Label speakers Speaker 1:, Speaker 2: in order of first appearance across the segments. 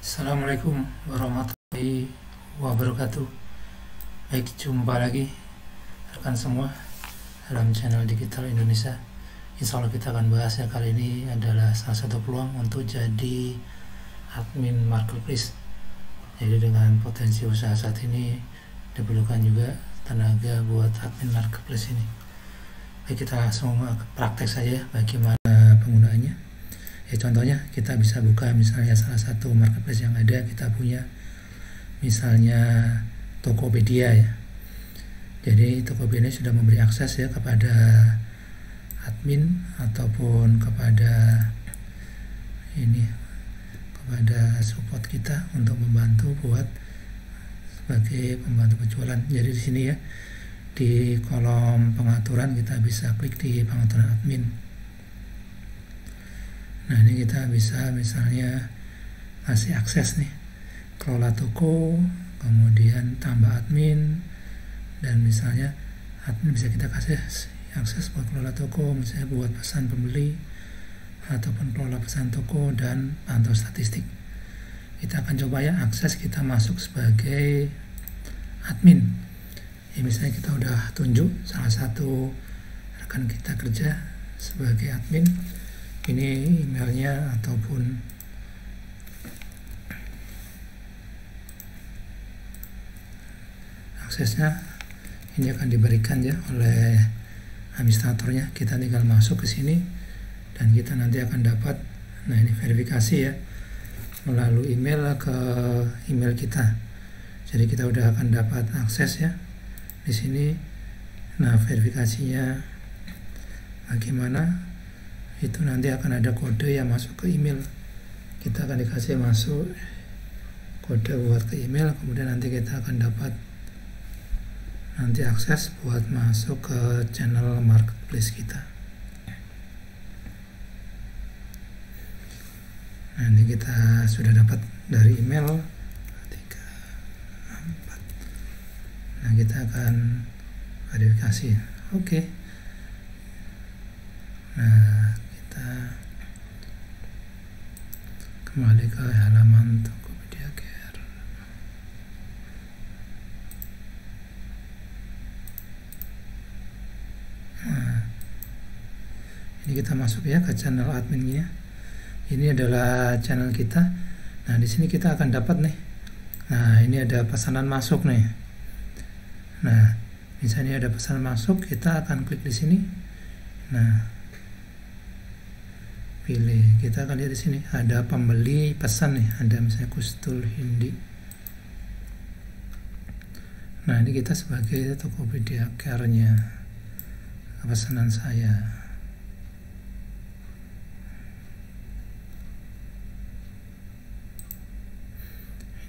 Speaker 1: Assalamualaikum warahmatullahi wabarakatuh. Baik, jumpa lagi rekan semua dalam channel Digital Indonesia. Insya Allah kita akan bahas ya, kali ini adalah salah satu peluang untuk jadi admin marketplace. Jadi dengan potensi usaha saat ini diperlukan juga tenaga buat admin marketplace ini. Baik, kita langsung praktek saja bagaimana penggunaannya. Ya, contohnya kita bisa buka misalnya salah satu marketplace yang ada, kita punya misalnya Tokopedia ya. Jadi Tokopedia sudah memberi akses ya kepada admin ataupun kepada support kita untuk membantu buat sebagai pembantu penjualan. Jadi di sini ya, di kolom pengaturan kita bisa klik di pengaturan admin. Nah, ini kita bisa misalnya kasih akses nih, kelola toko, kemudian tambah admin, dan misalnya admin bisa kita kasih akses buat kelola toko, misalnya buat pesan pembeli ataupun kelola pesan toko dan pantau statistik. Kita akan coba ya akses, kita masuk sebagai admin ya. Misalnya kita udah tunjuk salah satu rekan kita kerja sebagai admin, ini emailnya ataupun aksesnya ini akan diberikan ya oleh administratornya. Kita tinggal masuk ke sini dan kita nanti akan dapat, nah ini verifikasi ya, melalui email ke email kita. Jadi kita udah akan dapat akses ya di sini. Nah, verifikasinya bagaimana? Itu nanti akan ada kode yang masuk ke email. Kita akan dikasih masuk kode buat ke email, kemudian nanti kita akan dapat nanti akses buat masuk ke channel marketplace kita. Nanti kita sudah dapat dari email 3, 4. Nah, kita akan verifikasi. Oke. Nah, kita kembali ke halaman Tokopedia Care. Nah, ini kita masuk ya ke channel adminnya. Ini adalah channel kita. Nah, di sini kita akan dapat nih. Nah, ini ada pesanan masuk nih. Nah, misalnya ada pesanan masuk, kita akan klik di sini. Nah, pilih, kita akan lihat di sini ada pembeli pesan nih, ada misalnya Kustul Hindi. Nah, ini kita sebagai Tokopedia Care-nya, pesanan saya.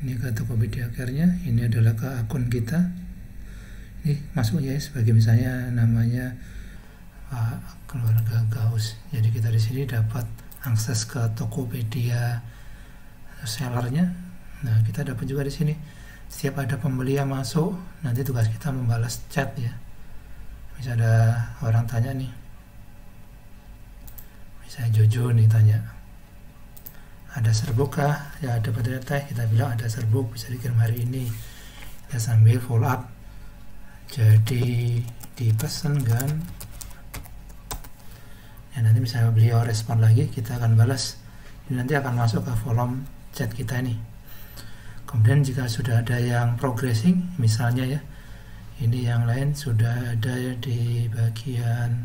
Speaker 1: Ini ke Tokopedia Care-nya, ini adalah ke akun kita. Ini masuknya ya sebagai misalnya namanya keluarga Gaus. Jadi kita di sini dapat akses ke Tokopedia sellernya. Nah, kita dapat juga di sini setiap ada pembeli yang masuk, nanti tugas kita membalas chat ya. Misalnya ada orang tanya nih, misalnya Jojo nih tanya, ada serbuk kah? Ya, ada pada teh, kita bilang ada serbuk, bisa dikirim hari ini. Kita sambil follow up, jadi dipesan kan. Ya, nanti misalnya beliau respon lagi, kita akan balas. Ini nanti akan masuk ke kolom chat kita ini. Kemudian jika sudah ada yang progressing, misalnya ya, ini yang lain sudah ada di bagian,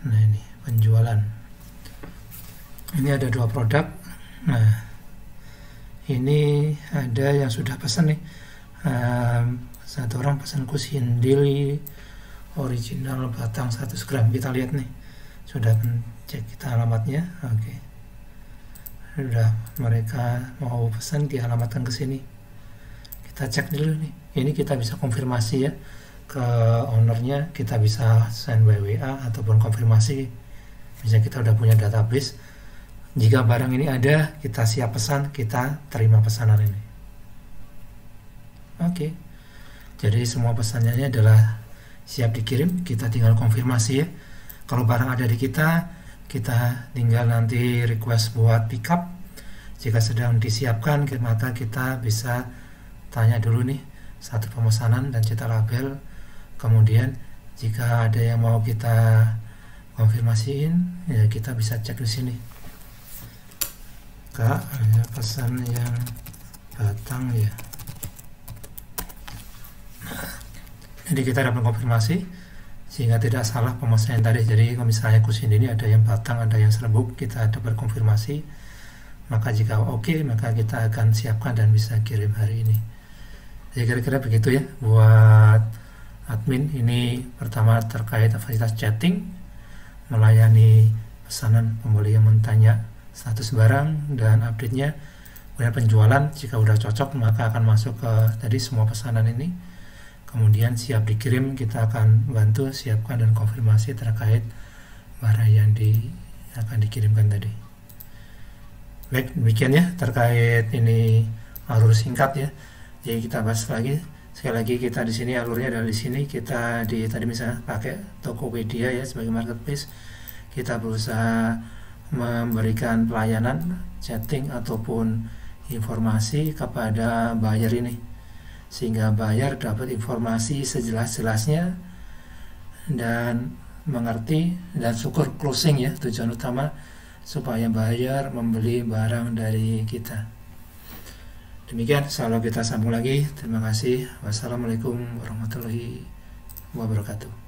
Speaker 1: nah ini penjualan. Ini ada 2 produk. Nah, ini ada yang sudah pesan nih. Satu orang pesan kusindil original batang 100 gram. Kita lihat nih, sudah cek kita alamatnya. Oke. Sudah mereka mau pesan, dialamatkan ke sini. Kita cek dulu nih. Ini kita bisa konfirmasi ya ke ownernya, kita bisa send WA ataupun konfirmasi. Misalnya kita udah punya database, jika barang ini ada, kita siap pesan, kita terima pesanan ini. Oke. Jadi semua pesannya adalah siap dikirim, kita tinggal konfirmasi ya. Kalau barang ada di kita tinggal nanti request buat pick up. Jika sedang disiapkan, maka kita bisa tanya dulu nih satu pemesanan dan cetak label. Kemudian jika ada yang mau kita konfirmasiin, ya kita bisa cek di sini. Kak, ada pesan yang batang ya. Jadi kita dapat konfirmasi sehingga tidak salah pemesanan tadi. Jadi kalau misalnya kusin ini ada yang batang, ada yang serbuk, kita dapat konfirmasi. Maka jika oke, maka kita akan siapkan dan bisa kirim hari ini. Jadi kira-kira begitu ya buat admin. Ini pertama terkait fasilitas chatting, melayani pesanan pembeli yang bertanya status barang dan update-nya. Kemudian penjualan, jika udah cocok maka akan masuk ke tadi semua pesanan ini. Kemudian siap dikirim, kita akan bantu siapkan dan konfirmasi terkait barang yang akan dikirimkan tadi. Baik, demikian ya terkait ini alur singkat ya. Jadi kita bahas lagi. Sekali lagi kita di sini alurnya adalah di sini kita tadi misalnya pakai Tokopedia ya sebagai marketplace. Kita berusaha memberikan pelayanan chatting ataupun informasi kepada buyer ini, sehingga buyer dapat informasi sejelas-jelasnya dan mengerti dan syukur closing ya, tujuan utama supaya buyer membeli barang dari kita. Demikian, selalu kita sambung lagi. Terima kasih. Wassalamualaikum warahmatullahi wabarakatuh.